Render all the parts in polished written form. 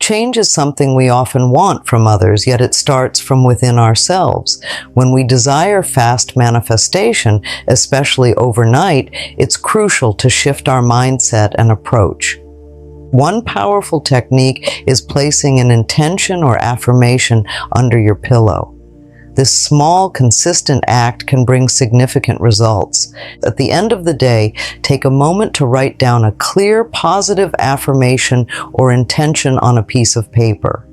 Change is something we often want from others, yet it starts from within ourselves. When we desire fast manifestation, especially overnight, it's crucial to shift our mindset and approach. One powerful technique is placing an intention or affirmation under your pillow. This small, consistent act can bring significant results. At the end of the day, take a moment to write down a clear, positive affirmation or intention on a piece of paper.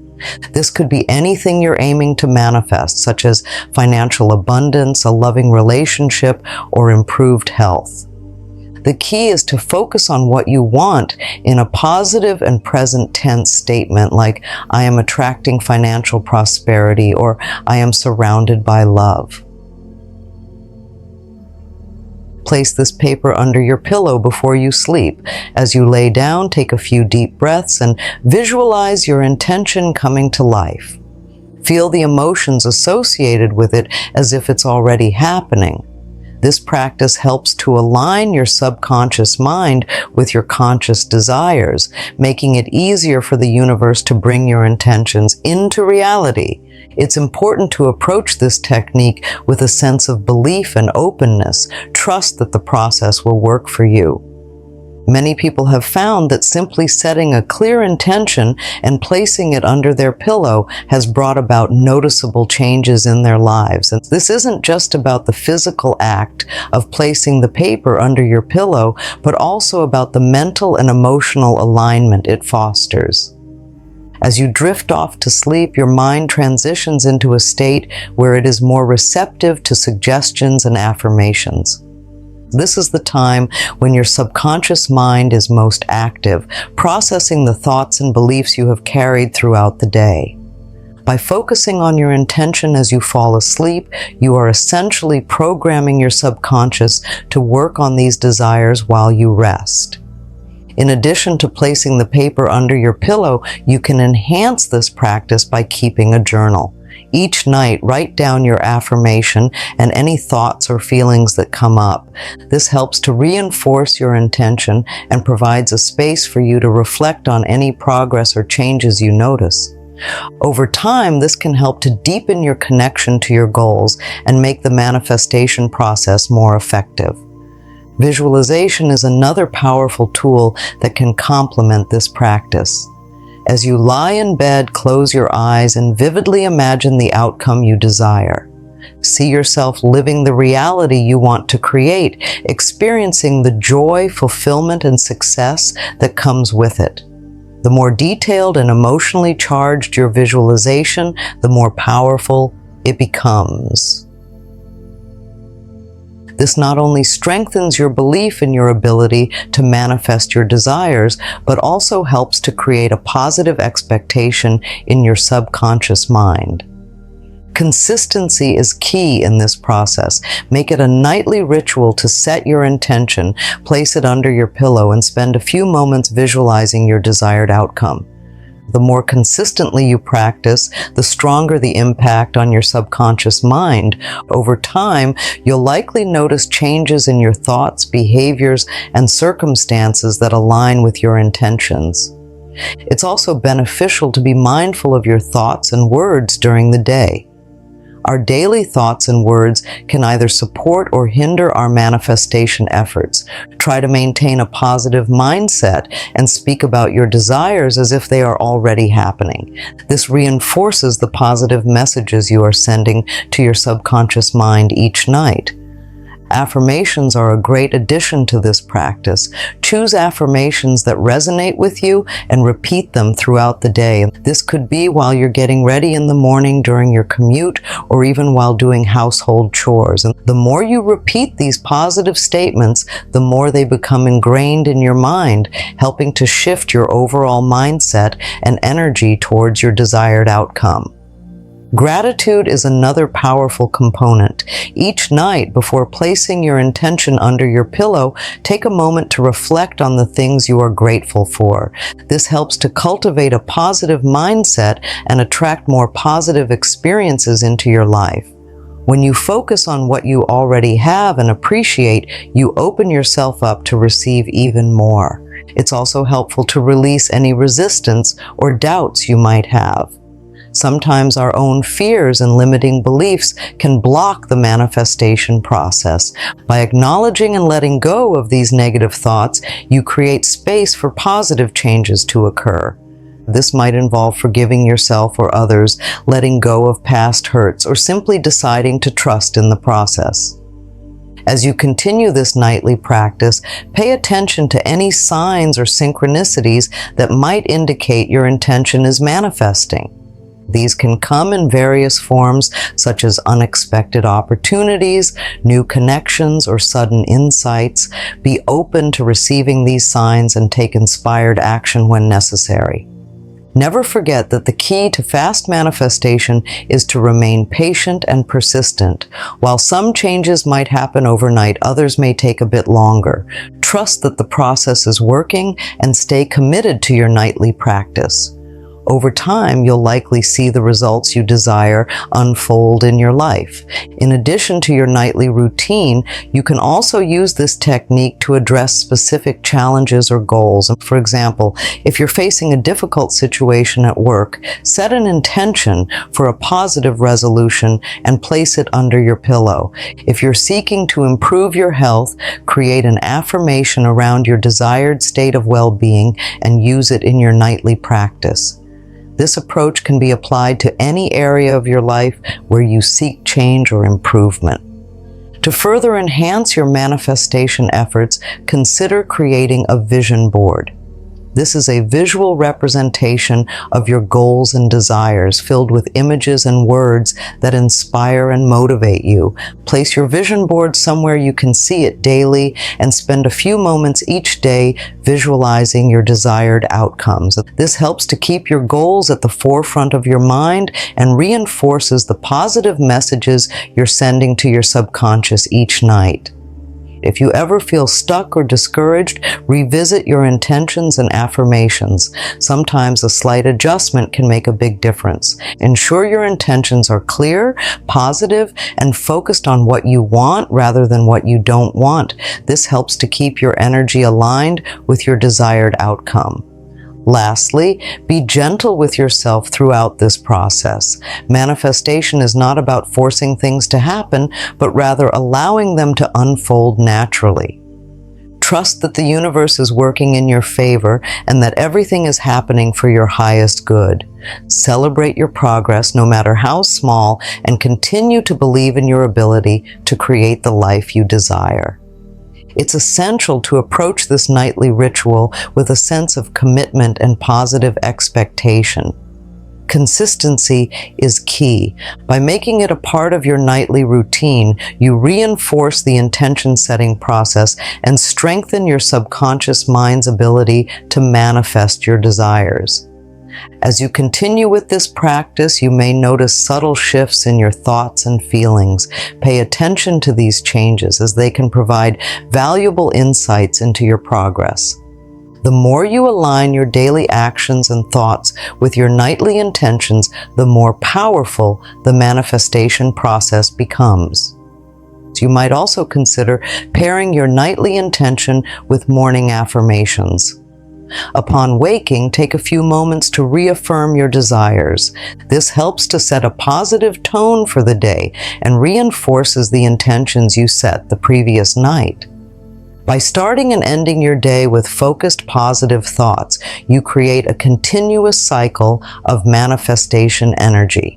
This could be anything you're aiming to manifest, such as financial abundance, a loving relationship, or improved health. The key is to focus on what you want in a positive and present tense statement like, I am attracting financial prosperity, or I am surrounded by love. Place this paper under your pillow before you sleep. As you lay down, take a few deep breaths and visualize your intention coming to life. Feel the emotions associated with it as if it's already happening. This practice helps to align your subconscious mind with your conscious desires, making it easier for the universe to bring your intentions into reality. It's important to approach this technique with a sense of belief and openness. Trust that the process will work for you. Many people have found that simply setting a clear intention and placing it under their pillow has brought about noticeable changes in their lives. And this isn't just about the physical act of placing the paper under your pillow, but also about the mental and emotional alignment it fosters. As you drift off to sleep, your mind transitions into a state where it is more receptive to suggestions and affirmations. This is the time when your subconscious mind is most active, processing the thoughts and beliefs you have carried throughout the day. By focusing on your intention as you fall asleep, you are essentially programming your subconscious to work on these desires while you rest. In addition to placing the paper under your pillow, you can enhance this practice by keeping a journal. Each night, write down your affirmation and any thoughts or feelings that come up. This helps to reinforce your intention and provides a space for you to reflect on any progress or changes you notice. Over time, this can help to deepen your connection to your goals and make the manifestation process more effective. Visualization is another powerful tool that can complement this practice. As you lie in bed, close your eyes and vividly imagine the outcome you desire. See yourself living the reality you want to create, experiencing the joy, fulfillment, and success that comes with it. The more detailed and emotionally charged your visualization, the more powerful it becomes. This not only strengthens your belief in your ability to manifest your desires, but also helps to create a positive expectation in your subconscious mind. Consistency is key in this process. Make it a nightly ritual to set your intention, place it under your pillow, and spend a few moments visualizing your desired outcome. The more consistently you practice, the stronger the impact on your subconscious mind. Over time, you'll likely notice changes in your thoughts, behaviors, and circumstances that align with your intentions. It's also beneficial to be mindful of your thoughts and words during the day. Our daily thoughts and words can either support or hinder our manifestation efforts. Try to maintain a positive mindset and speak about your desires as if they are already happening. This reinforces the positive messages you are sending to your subconscious mind each night. Affirmations are a great addition to this practice. Choose affirmations that resonate with you and repeat them throughout the day. This could be while you're getting ready in the morning, during your commute, or even while doing household chores. And the more you repeat these positive statements, the more they become ingrained in your mind, helping to shift your overall mindset and energy towards your desired outcome. Gratitude is another powerful component. Each night, before placing your intention under your pillow, take a moment to reflect on the things you are grateful for. This helps to cultivate a positive mindset and attract more positive experiences into your life. When you focus on what you already have and appreciate, you open yourself up to receive even more. It's also helpful to release any resistance or doubts you might have. Sometimes our own fears and limiting beliefs can block the manifestation process. By acknowledging and letting go of these negative thoughts, you create space for positive changes to occur. This might involve forgiving yourself or others, letting go of past hurts, or simply deciding to trust in the process. As you continue this nightly practice, pay attention to any signs or synchronicities that might indicate your intention is manifesting. These can come in various forms, such as unexpected opportunities, new connections, or sudden insights. Be open to receiving these signs and take inspired action when necessary. Never forget that the key to fast manifestation is to remain patient and persistent. While some changes might happen overnight, others may take a bit longer. Trust that the process is working and stay committed to your nightly practice. Over time, you'll likely see the results you desire unfold in your life. In addition to your nightly routine, you can also use this technique to address specific challenges or goals. For example, if you're facing a difficult situation at work, set an intention for a positive resolution and place it under your pillow. If you're seeking to improve your health, create an affirmation around your desired state of well-being and use it in your nightly practice. This approach can be applied to any area of your life where you seek change or improvement. To further enhance your manifestation efforts, consider creating a vision board. This is a visual representation of your goals and desires, filled with images and words that inspire and motivate you. Place your vision board somewhere you can see it daily and spend a few moments each day visualizing your desired outcomes. This helps to keep your goals at the forefront of your mind and reinforces the positive messages you're sending to your subconscious each night. If you ever feel stuck or discouraged, revisit your intentions and affirmations. Sometimes a slight adjustment can make a big difference. Ensure your intentions are clear, positive, and focused on what you want rather than what you don't want. This helps to keep your energy aligned with your desired outcome. Lastly, be gentle with yourself throughout this process. Manifestation is not about forcing things to happen, but rather allowing them to unfold naturally. Trust that the universe is working in your favor and that everything is happening for your highest good. Celebrate your progress, no matter how small, and continue to believe in your ability to create the life you desire. It's essential to approach this nightly ritual with a sense of commitment and positive expectation. Consistency is key. By making it a part of your nightly routine, you reinforce the intention-setting process and strengthen your subconscious mind's ability to manifest your desires. As you continue with this practice, you may notice subtle shifts in your thoughts and feelings. Pay attention to these changes as they can provide valuable insights into your progress. The more you align your daily actions and thoughts with your nightly intentions, the more powerful the manifestation process becomes. You might also consider pairing your nightly intention with morning affirmations. Upon waking, take a few moments to reaffirm your desires. This helps to set a positive tone for the day and reinforces the intentions you set the previous night. By starting and ending your day with focused positive thoughts, you create a continuous cycle of manifestation energy.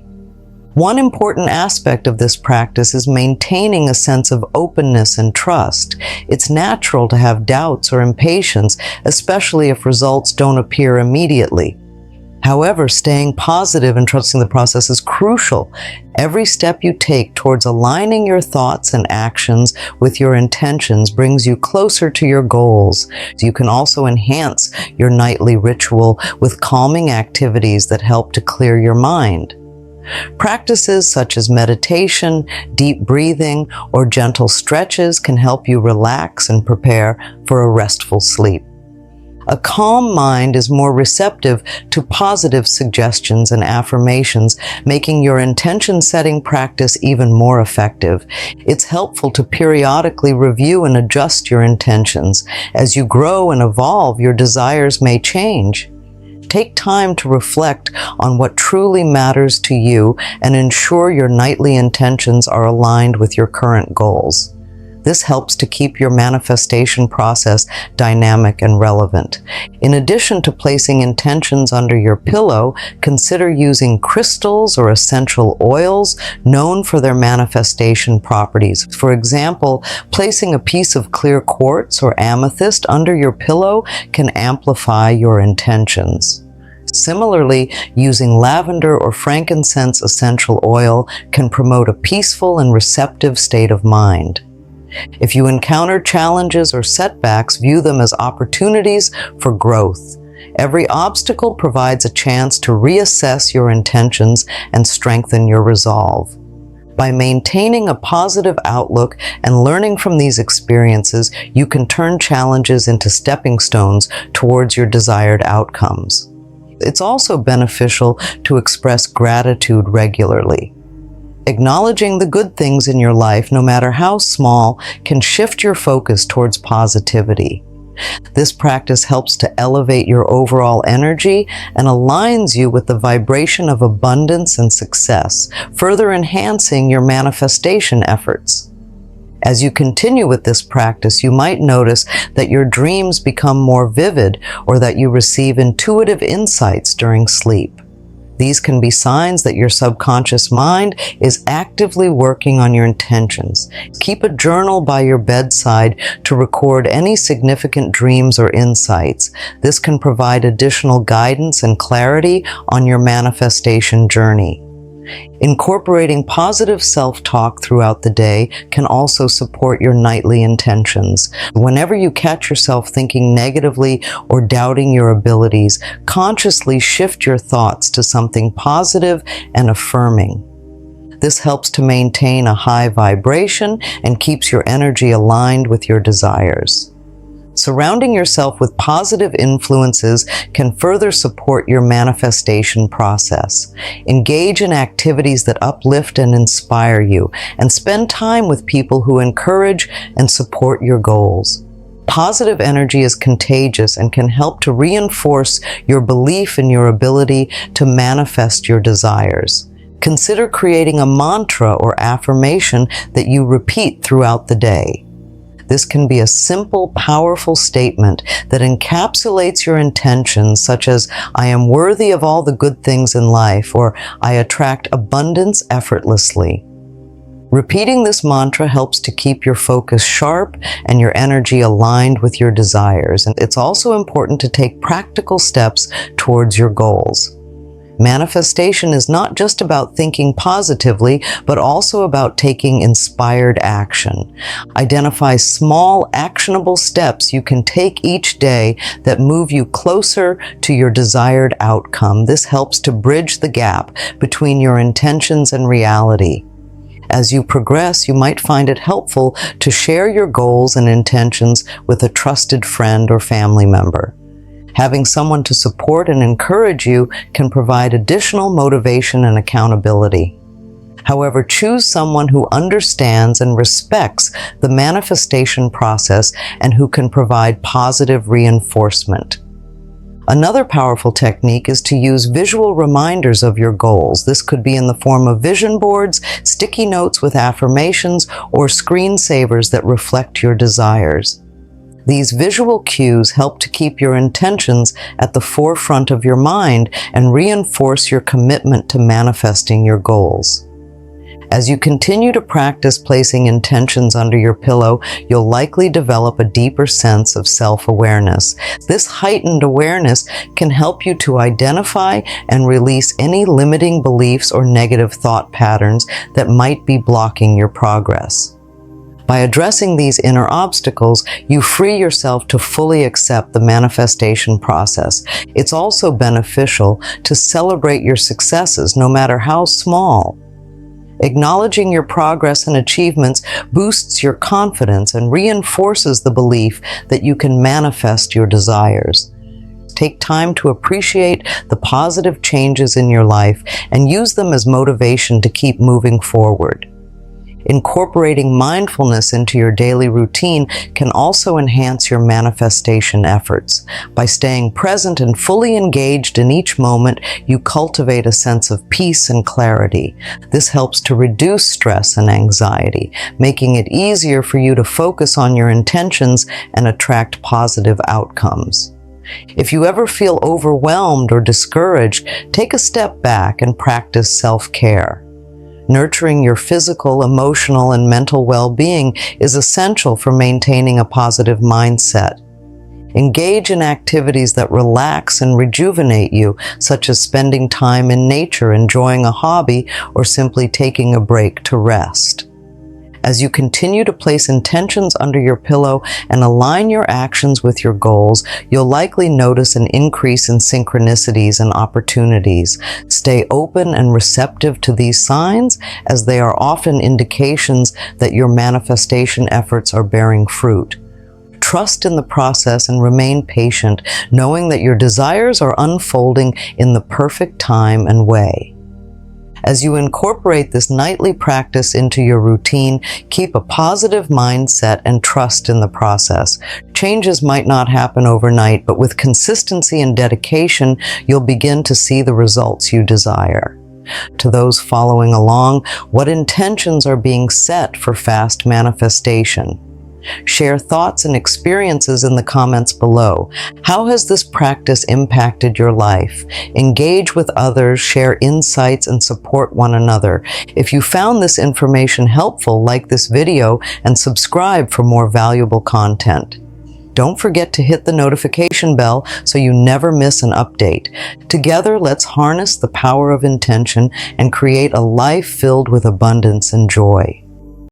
One important aspect of this practice is maintaining a sense of openness and trust. It's natural to have doubts or impatience, especially if results don't appear immediately. However, staying positive and trusting the process is crucial. Every step you take towards aligning your thoughts and actions with your intentions brings you closer to your goals. You can also enhance your nightly ritual with calming activities that help to clear your mind. Practices such as meditation, deep breathing, or gentle stretches can help you relax and prepare for a restful sleep. A calm mind is more receptive to positive suggestions and affirmations, making your intention-setting practice even more effective. It's helpful to periodically review and adjust your intentions. As you grow and evolve, your desires may change. Take time to reflect on what truly matters to you and ensure your nightly intentions are aligned with your current goals. This helps to keep your manifestation process dynamic and relevant. In addition to placing intentions under your pillow, consider using crystals or essential oils known for their manifestation properties. For example, placing a piece of clear quartz or amethyst under your pillow can amplify your intentions. Similarly, using lavender or frankincense essential oil can promote a peaceful and receptive state of mind. If you encounter challenges or setbacks, view them as opportunities for growth. Every obstacle provides a chance to reassess your intentions and strengthen your resolve. By maintaining a positive outlook and learning from these experiences, you can turn challenges into stepping stones towards your desired outcomes. It's also beneficial to express gratitude regularly. Acknowledging the good things in your life, no matter how small, can shift your focus towards positivity. This practice helps to elevate your overall energy and aligns you with the vibration of abundance and success, further enhancing your manifestation efforts. As you continue with this practice, you might notice that your dreams become more vivid or that you receive intuitive insights during sleep. These can be signs that your subconscious mind is actively working on your intentions. Keep a journal by your bedside to record any significant dreams or insights. This can provide additional guidance and clarity on your manifestation journey. Incorporating positive self-talk throughout the day can also support your nightly intentions. Whenever you catch yourself thinking negatively or doubting your abilities, consciously shift your thoughts to something positive and affirming. This helps to maintain a high vibration and keeps your energy aligned with your desires. Surrounding yourself with positive influences can further support your manifestation process. Engage in activities that uplift and inspire you, and spend time with people who encourage and support your goals. Positive energy is contagious and can help to reinforce your belief in your ability to manifest your desires. Consider creating a mantra or affirmation that you repeat throughout the day. This can be a simple, powerful statement that encapsulates your intentions, such as, "I am worthy of all the good things in life," or "I attract abundance effortlessly." Repeating this mantra helps to keep your focus sharp and your energy aligned with your desires. And it's also important to take practical steps towards your goals. Manifestation is not just about thinking positively, but also about taking inspired action. Identify small, actionable steps you can take each day that move you closer to your desired outcome. This helps to bridge the gap between your intentions and reality. As you progress, you might find it helpful to share your goals and intentions with a trusted friend or family member. Having someone to support and encourage you can provide additional motivation and accountability. However, choose someone who understands and respects the manifestation process and who can provide positive reinforcement. Another powerful technique is to use visual reminders of your goals. This could be in the form of vision boards, sticky notes with affirmations, or screensavers that reflect your desires. These visual cues help to keep your intentions at the forefront of your mind and reinforce your commitment to manifesting your goals. As you continue to practice placing intentions under your pillow, you'll likely develop a deeper sense of self-awareness. This heightened awareness can help you to identify and release any limiting beliefs or negative thought patterns that might be blocking your progress. By addressing these inner obstacles, you free yourself to fully accept the manifestation process. It's also beneficial to celebrate your successes, no matter how small. Acknowledging your progress and achievements boosts your confidence and reinforces the belief that you can manifest your desires. Take time to appreciate the positive changes in your life and use them as motivation to keep moving forward. Incorporating mindfulness into your daily routine can also enhance your manifestation efforts. By staying present and fully engaged in each moment, you cultivate a sense of peace and clarity. This helps to reduce stress and anxiety, making it easier for you to focus on your intentions and attract positive outcomes. If you ever feel overwhelmed or discouraged, take a step back and practice self-care. Nurturing your physical, emotional, and mental well-being is essential for maintaining a positive mindset. Engage in activities that relax and rejuvenate you, such as spending time in nature, enjoying a hobby, or simply taking a break to rest. As you continue to place intentions under your pillow and align your actions with your goals, you'll likely notice an increase in synchronicities and opportunities. Stay open and receptive to these signs, as they are often indications that your manifestation efforts are bearing fruit. Trust in the process and remain patient, knowing that your desires are unfolding in the perfect time and way. As you incorporate this nightly practice into your routine, keep a positive mindset and trust in the process. Changes might not happen overnight, but with consistency and dedication, you'll begin to see the results you desire. To those following along, what intentions are being set for fast manifestation? Share thoughts and experiences in the comments below. How has this practice impacted your life? Engage with others, share insights, and support one another. If you found this information helpful, like this video and subscribe for more valuable content. Don't forget to hit the notification bell so you never miss an update. Together, let's harness the power of intention and create a life filled with abundance and joy.